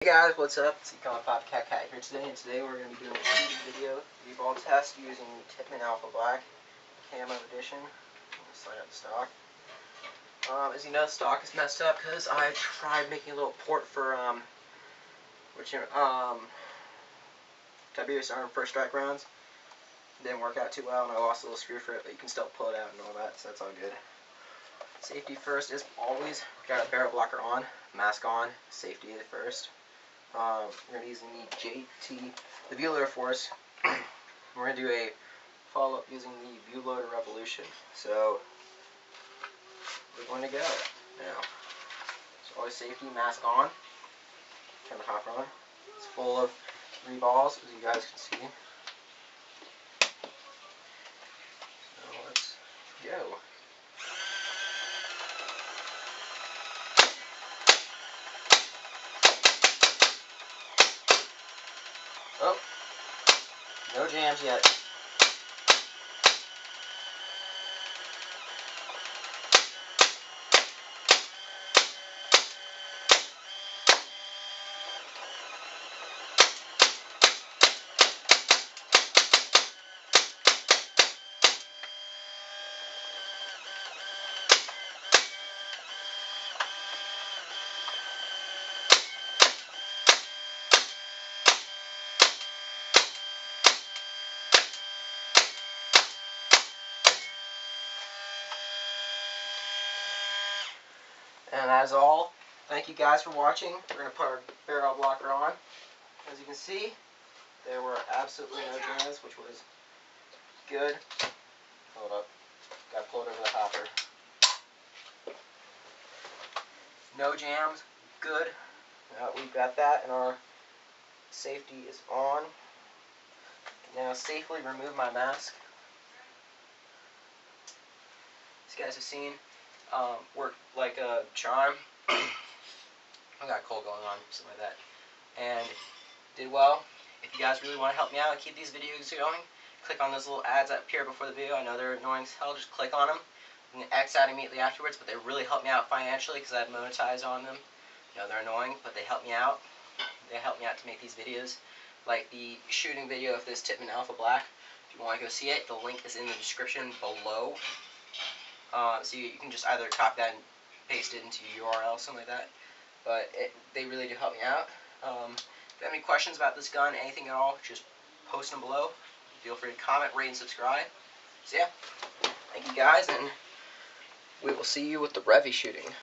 Hey guys, what's up? It's Econ Pop Cat here today, and today we're going to be doing a shooting video reball test using Tippman Alpha Black Camo Edition. I'm going to slide out the stock. As you know, the stock is messed up because I tried making a little port for Tiberius Arm first strike rounds. It didn't work out too well, and I lost a little screw for it, but you can still pull it out and all that, so that's all good. Safety first is always got a barrel blocker on, mask on, safety first. We're going to be using the viewloader force. We're going to do a follow-up using the viewloader revolution. So we're going to go now. So always safety, mask on. Turn the hopper on. It's full of reballs, as you guys can see. So let's go. Oh, no jams yet. And that is all. Thank you guys for watching. We're going to put our barrel blocker on. As you can see, there were absolutely no jams, which was good. Hold up. Got pulled over the hopper. No jams. Good. We've got that, and our safety is on. Now safely remove my mask. As you guys have seen, worked like a charm. I got a cold going on, something like that. And did well. If you guys really want to help me out and keep these videos going, click on those little ads that appear before the video. I know they're annoying as hell, just click on them. You can X out immediately afterwards, but they really help me out financially because I have monetized on them. You know, they're annoying, but they help me out. They help me out to make these videos. Like the shooting video of this Tippman Alpha Black. If you want to go see it, the link is in the description below. So you can just either copy that and paste it into your URL, something like that. But they really do help me out. If you have any questions about this gun, anything at all, just post them below. Feel free to comment, rate, and subscribe. So yeah, thank you guys, and we will see you with the Revy shooting.